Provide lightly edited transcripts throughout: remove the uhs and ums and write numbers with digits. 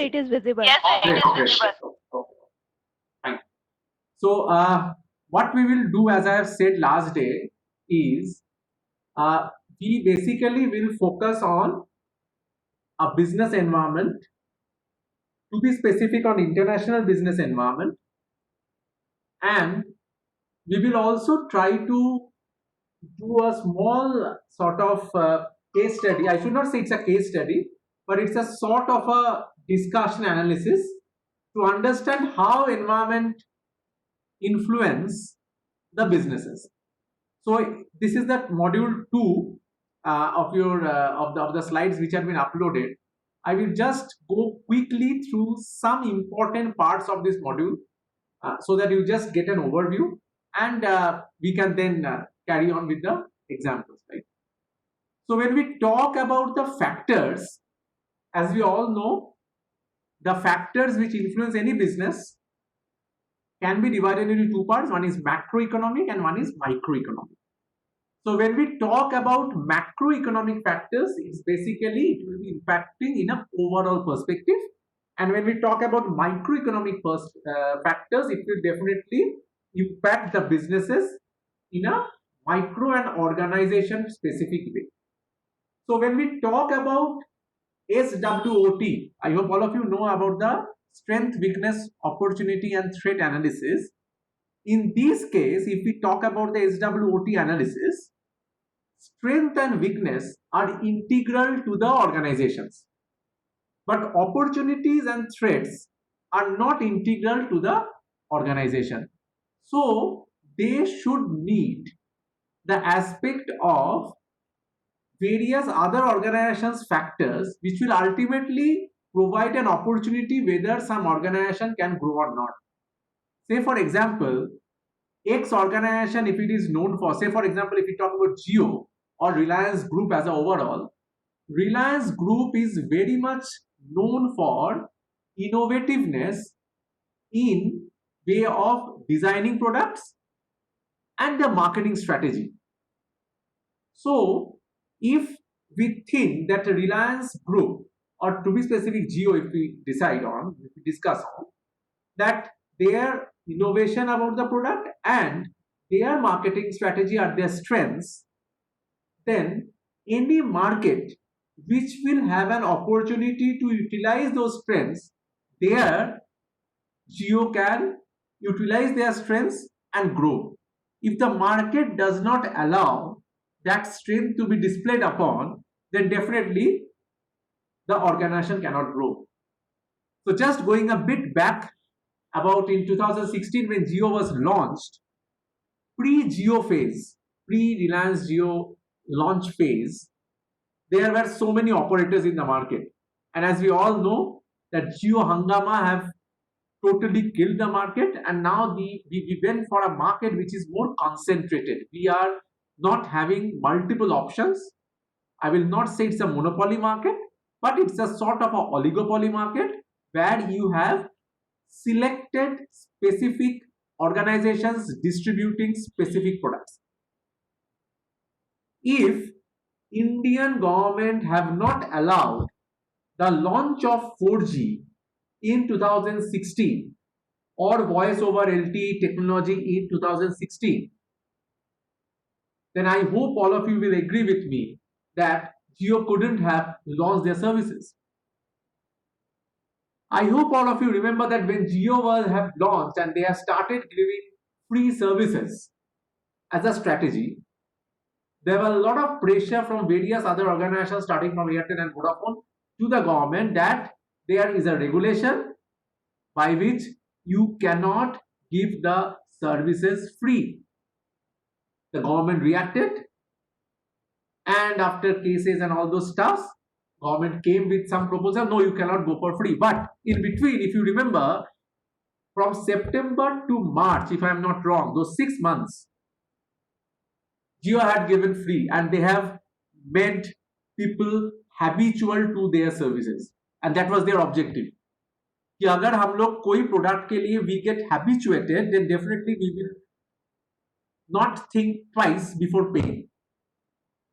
It is visible. Yes, it is Great. visible. Okay. Fine. So, what we will do, as I have said last day, is we basically will focus on a business environment, to be specific on international business environment, and we will also try to do a small sort of case study. I should not say it's a case study, but it's a sort of a discussion analysis to understand how environment influence the businesses. So this is that module 2 of your of the slides which have been uploaded. I will just go quickly through some important parts of this module so that you just get an overview, and we can then carry on with the examples, right? So when we talk about the factors, as we all know, the factors which influence any business can be divided into two parts. One is macroeconomic and one is microeconomic. So when we talk about macroeconomic factors, it's basically it will be impacting in an overall perspective. And when we talk about microeconomic factors, it will definitely impact the businesses in a micro and organization specific way. So when we talk about SWOT, I hope all of you know about the strength, weakness, opportunity and threat analysis. In this case, if we talk about the SWOT analysis, strength and weakness are integral to the organizations, but opportunities and threats are not integral to the organization. So they should meet the aspect of various other organizations factors which will ultimately provide an opportunity whether some organization can grow or not. Say for example, X organization, if it is known for, say for example, if we talk about Jio or Reliance Group as a overall, Reliance Group is very much known for innovativeness in way of designing products and the marketing strategy. So if we think that a Reliance Group, or to be specific Jio, if we decide on, if we discuss on, that their innovation about the product and their marketing strategy are their strengths, then any market which will have an opportunity to utilize those strengths, there Jio can utilize their strengths and grow. If the market does not allow that strength to be displayed upon, then definitely the organization cannot grow. So just going a bit back, about in 2016 when Jio was launched, pre-Jio phase, pre-Reliance Jio launch phase, there were so many operators in the market. And as we all know, that Jio Hangama have totally killed the market, and now we went for a market which is more concentrated. We are not having multiple options. I will not say it's a monopoly market, but it's a sort of a oligopoly market where you have selected specific organizations distributing specific products. If Indian government have not allowed the launch of 4G in 2016 or voice over LTE technology in 2016, then I hope all of you will agree with me that Jio couldn't have launched their services. I hope all of you remember that when Jio was have launched and they have started giving free services as a strategy, there was a lot of pressure from various other organizations starting from Airtel and Vodafone to the government that there is a regulation by which you cannot give the services free. The government reacted, and after cases and all those stuff, government came with some proposal, no, you cannot go for free. But in between, if you remember, from September to March, if I am not wrong, those 6 months, Jio had given free, and they have made people habitual to their services, and that was their objective. कि अगर हम लोग कोई product के लिए we get habituated, then definitely we will not think twice before paying.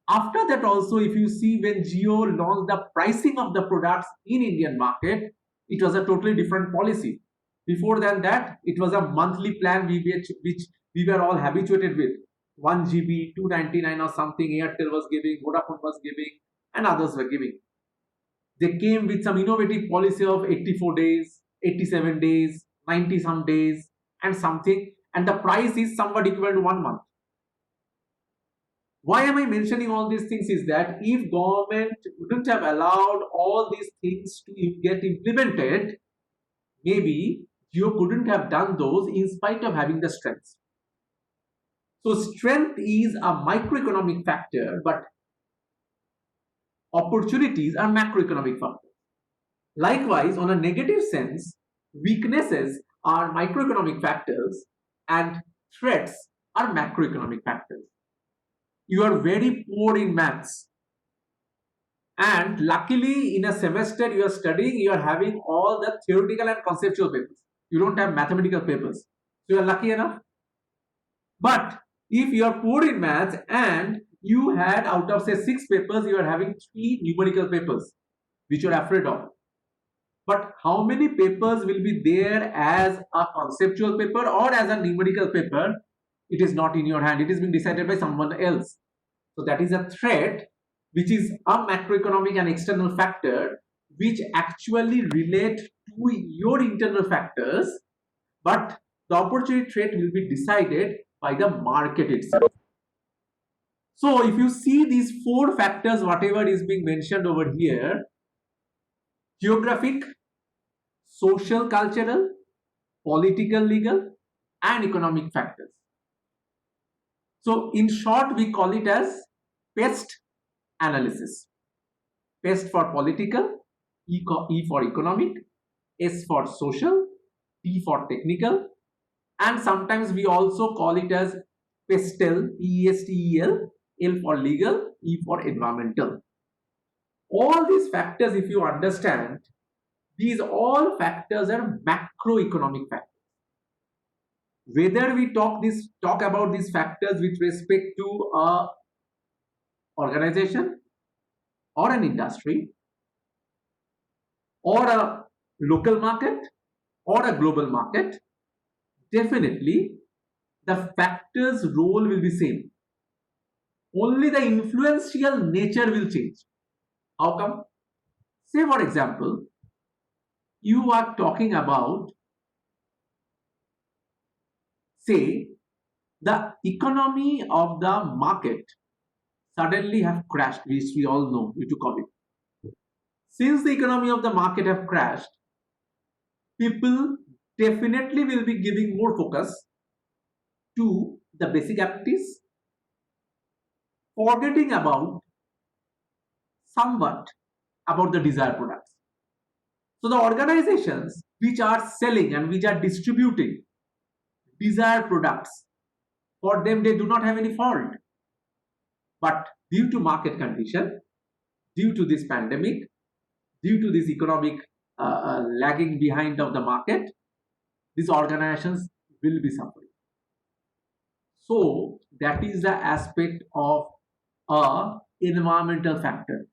After that also, if you see when Jio launched the pricing of the products in Indian market, It was a totally different policy. Before than that, it was a monthly plan which we were all habituated with. 1 GB, 299 or something, Airtel was giving, Vodafone was giving, and others were giving. They came with some innovative policy of 84 days, 87 days, 90 some days, and something, and the price is somewhat equal to 1 month. Why am I mentioning all these things is that if government wouldn't have allowed all these things to get implemented, maybe you couldn't have done those in spite of having the strengths. So strength is a microeconomic factor, but opportunities are macroeconomic factors. Likewise, on a negative sense, weaknesses are microeconomic factors and threats are macroeconomic factors. You are very poor in maths, and luckily in a semester you are studying, you are having all the theoretical and conceptual papers. You don't have mathematical papers. So you are lucky enough. But if you are poor in maths and you had out of say 6 papers, you are having 3 numerical papers, which you are afraid of. But how many papers will be there as a conceptual paper or as a numerical paper? It is not in your hand. It is being decided by someone else. So that is a threat, which is a macroeconomic and external factor, which actually relate to your internal factors, but the opportunity threat will be decided by the market itself. So if you see these 4 factors, whatever is being mentioned over here, geographic, social cultural, political legal, and economic factors. So in short, we call it as PEST analysis. PEST for political, E for economic, S for social, T for technical, and sometimes we also call it as PESTEL, PESTEL, L for legal, E for environmental. All these factors, if you understand, these all factors are macroeconomic factors. Whether we talk about these factors with respect to a organization or an industry or a local market or a global market, definitely the factors role will be same. Only the influential nature will change. How come? Say for example, you are talking about, say, the economy of the market suddenly have crashed, which we all know due to COVID. Since the economy of the market have crashed, people definitely will be giving more focus to the basic activities, forgetting about somewhat about the desired products. So the organizations which are selling and which are distributing desired products, for them they do not have any fault. But due to market condition, due to this pandemic, due to this economic lagging behind of the market, these organizations will be suffering. So that is the aspect of a environmental factor.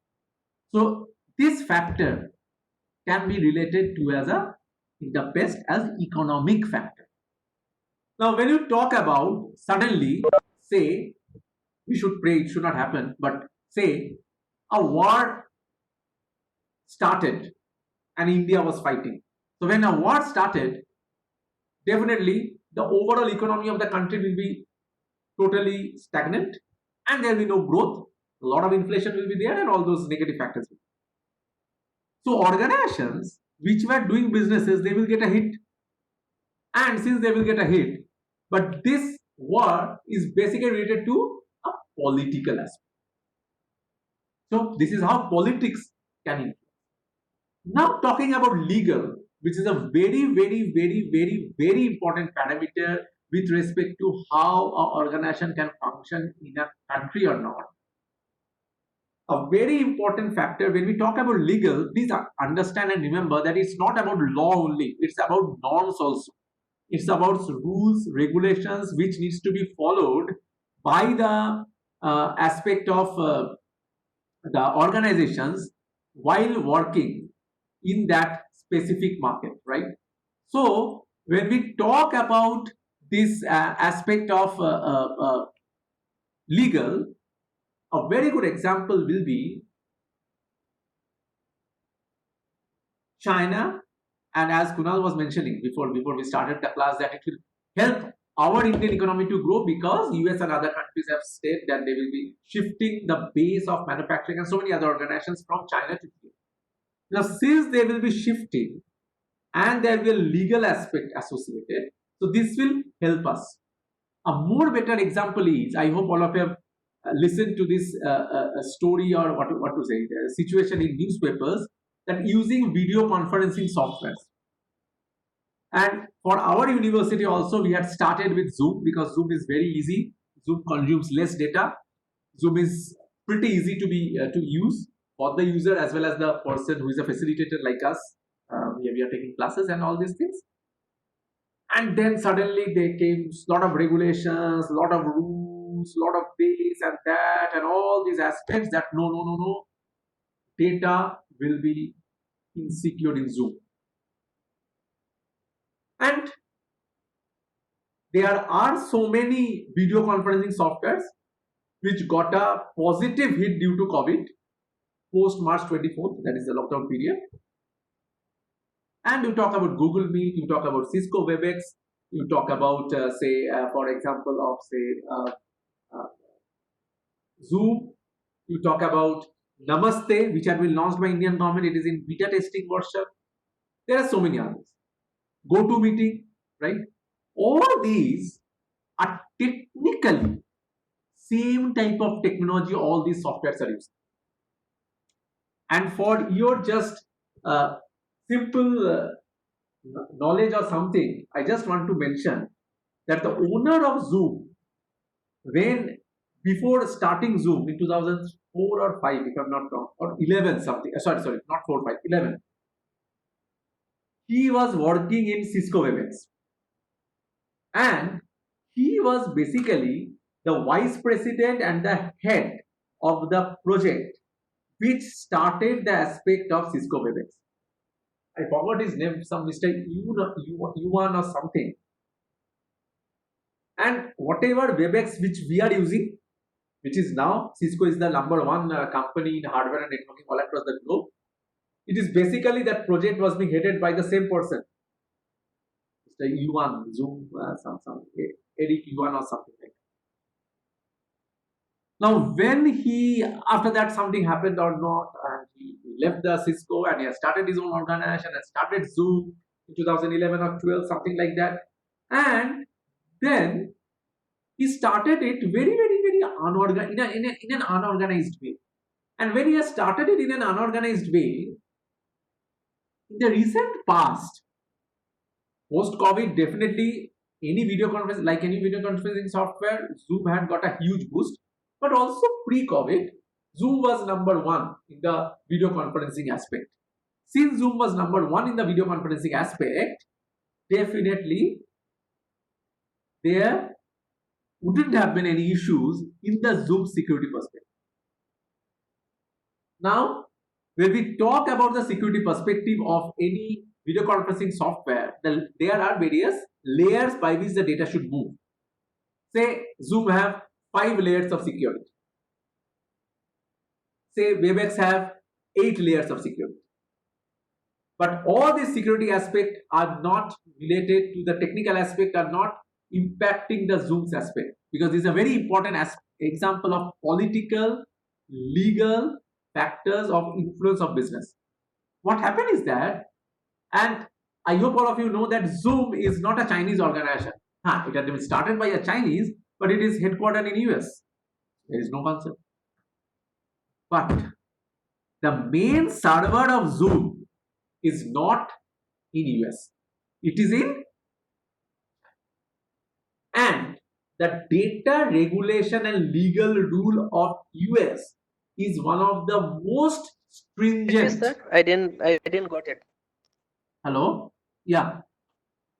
So this factor can be related to as a in the best as economic factor. Now when you talk about suddenly, say, we should pray it should not happen, but say a war started and India was fighting. So when a war started, definitely the overall economy of the country will be totally stagnant and there will be no growth. A lot of inflation will be there and all those negative factors. So organizations which were doing businesses, they will get a hit. And since they will get a hit, but this war is basically related to a political aspect. So this is how politics can influence. Now talking about legal, which is a very important parameter with respect to how an organization can function in a country or not. A very important factor when we talk about legal, please understand and remember that it's not about law only, it's about norms also. It's about rules, regulations which needs to be followed by the aspect of the organizations while working in that specific market, right? So when we talk about this aspect of legal, a very good example will be China. And as Kunal was mentioning before we started the class, that it will help our Indian economy to grow because US and other countries have said that they will be shifting the base of manufacturing and so many other organizations from China to India. Now, since they will be shifting and there will be a legal aspect associated, so this will help us. A more better example is, I hope all of you have listened to this story or what to say, situation in newspapers, that using video conferencing softwares. And for our university also, we had started with Zoom because Zoom is very easy. Zoom consumes less data. Zoom is pretty easy to use for the user as well as the person who is a facilitator like us. We are taking classes and all these things. And then suddenly there came a lot of regulations, a lot of rules, a lot of this and that, and all these aspects that no, data will be insecure in Zoom. And there are so many video conferencing softwares which got a positive hit due to COVID post March 24th, that is the lockdown period. And you talk about Google Meet, you talk about Cisco WebEx, you talk about, for example, of Zoom, you talk about Namaste, which had been launched by Indian government. It is in beta testing version. There are so many others. GoToMeeting, right? All these are technically same type of technology all these softwares are using. And for your just simple knowledge or something, I just want to mention that the owner of Zoom, when before starting Zoom in 2004 or 5, if I'm not wrong, or 11 something, sorry, not 4, 5, 11, he was working in Cisco WebEx. And he was basically the vice president and the head of the project which started the aspect of Cisco WebEx. I forgot his name, some Mr. Yuan or something. And whatever WebEx which we are using, which is now Cisco is the number one company in hardware and networking all across the globe. It is basically that project was being headed by the same person, Mr. Yuan, Zoom, Eric Yuan or something like that. Now, when he, after that something happened or not, and he left the Cisco and he has started his own organization and started Zoom in 2011 or 12, something like that. And then he started it very unorganized, in an unorganized way. And when he has started it in an unorganized way, in the recent past, post-COVID, definitely any video conference, like any video conferencing software, Zoom had got a huge boost. But also pre-COVID, Zoom was number one in the video conferencing aspect. Since Zoom was number one in the video conferencing aspect, definitely there wouldn't have been any issues in the Zoom security perspective. Now, when we talk about the security perspective of any video conferencing software, there are various layers by which the data should move. Say Zoom have 5 layers of security. Say WebEx have 8 layers of security. But all these security aspects are not related to the technical aspect, are not impacting the Zoom's aspect, because this is a very important example of political, legal factors of influence of business. What happened is that, and I hope all of you know that Zoom is not a Chinese organization. It had been started by a Chinese, but it is headquartered in US. There is no concept. But the main server of Zoom is not in US. It is in, and the data regulation and legal rule of US is one of the most stringent. Yes, sir. I didn't got it. Hello? Yeah.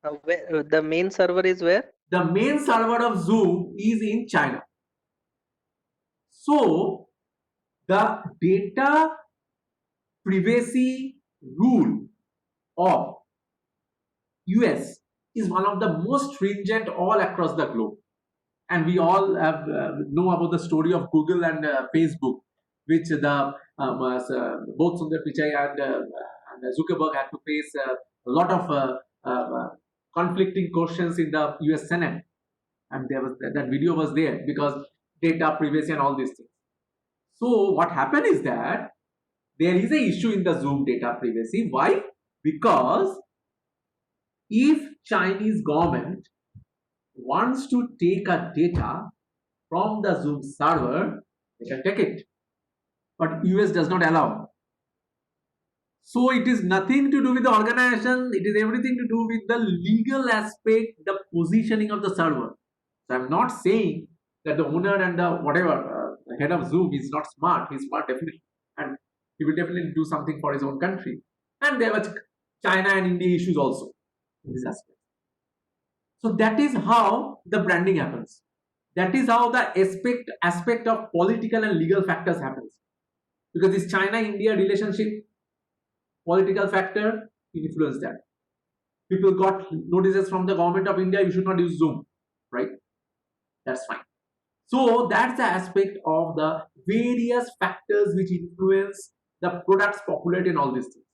The main server is where? The main server of Zoom is in China. So the data privacy rule of US is one of the most stringent all across the globe. And we all have know about the story of Google and Facebook, which both Sundar Pichai and Zuckerberg had to face a lot of conflicting questions in the US Senate. And there was that video was there because data privacy and all these things. So what happened is that there is a issue in the Zoom data privacy. Why? Because if Chinese government wants to take a data from the Zoom server, they can take it. But US does not allow. So it is nothing to do with the organization, it is everything to do with the legal aspect, the positioning of the server. So I'm not saying that the owner and the whatever head of Zoom is not smart. He's smart definitely, and he will definitely do something for his own country. And there were China and India issues also in this aspect. So that is how the branding happens. That is how the aspect of political and legal factors happens. Because this China-India relationship, political factor influenced that. People got notices from the government of India, you should not use Zoom, right? That's fine. So that's the aspect of the various factors which influence the products popularity and all these things.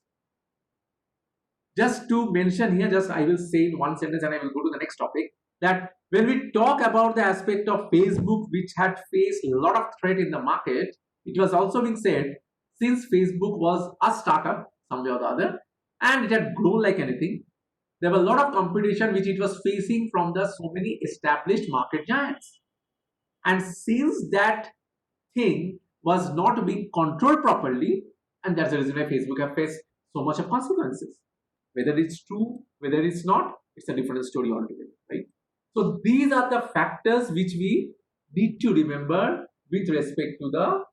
Just to mention here, just I will say in one sentence and I will go to the next topic, that when we talk about the aspect of Facebook, which had faced a lot of threat in the market, it was also being said, since Facebook was a startup, some way or the other, and it had grown like anything, there was a lot of competition which it was facing from the so many established market giants. And since that thing was not being controlled properly, and that's the reason why Facebook have faced so much of consequences. Whether it's true, whether it's not, it's a different story altogether, right? So these are the factors which we need to remember with respect to the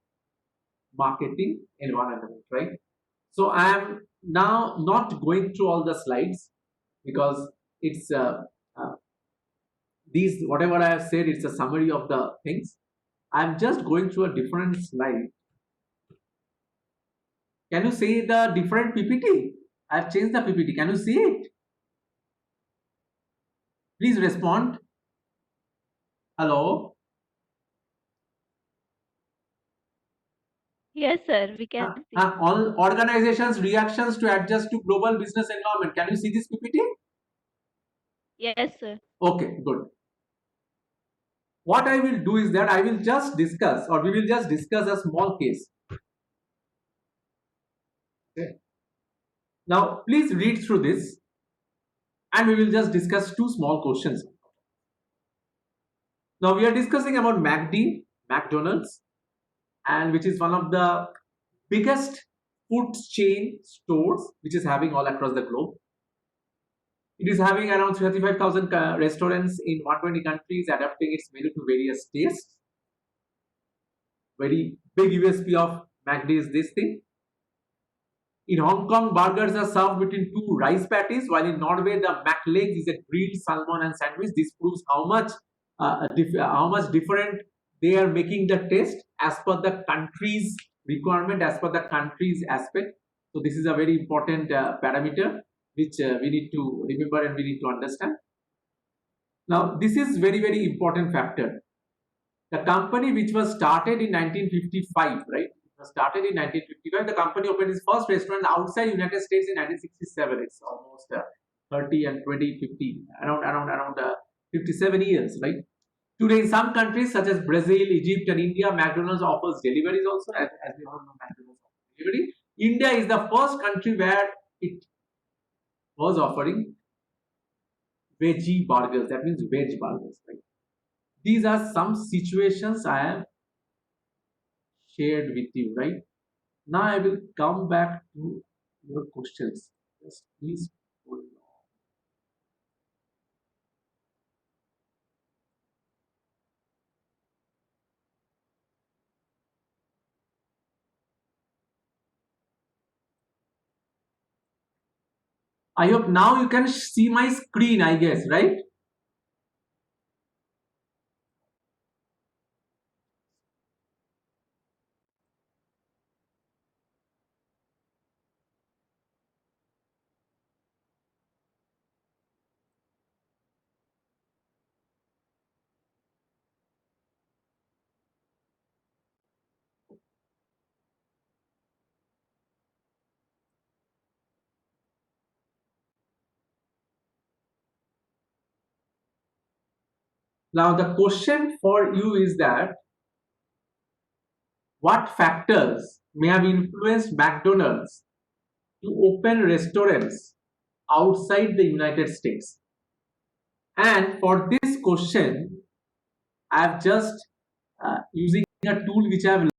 marketing environment, right? So I am now not going through all the slides because it's these whatever I have said, it's a summary of the things. I'm just going through a different slide. Can you see the different PPT? I've changed the PPT. Can you see it? Please respond. Hello. Yes, sir, we can see. All organizations' reactions to adjust to global business environment. Can you see this PPT? Yes, sir. Okay, good. What I will do is that I will just discuss, or we will just discuss a small case. Okay. Now, please read through this, and we will just discuss two small questions. Now, we are discussing about McDonald's, and which is one of the biggest food chain stores which is having all across the globe. It is having around 35,000 restaurants in 120 countries, adapting its menu to various tastes. Very big USP of McD is this thing. In Hong Kong, burgers are served between two rice patties, while in Norway, the McLegs is a grilled salmon and sandwich. This proves how much different they are making the taste as per the country's requirement, as per the country's aspect. So this is a very important parameter which we need to remember and we need to understand. Now, this is very important factor. The company which was started in 1955, right? It was started in 1955. The company opened its first restaurant outside United States in 1967. It's almost 30 and 20, 50, around 57 years, right? Today, in some countries such as Brazil, Egypt, and India, McDonald's offers deliveries also. As we all know, McDonald's offers delivery. India is the first country where it was offering veggie burgers. That means veg burgers, right? These are some situations I have shared with you, right? Now I will come back to your questions. Just please hold on. I hope now you can see my screen, I guess, right? Now the question for you is that what factors may have influenced McDonald's to open restaurants outside the United States? And for this question, I have just using a tool which I have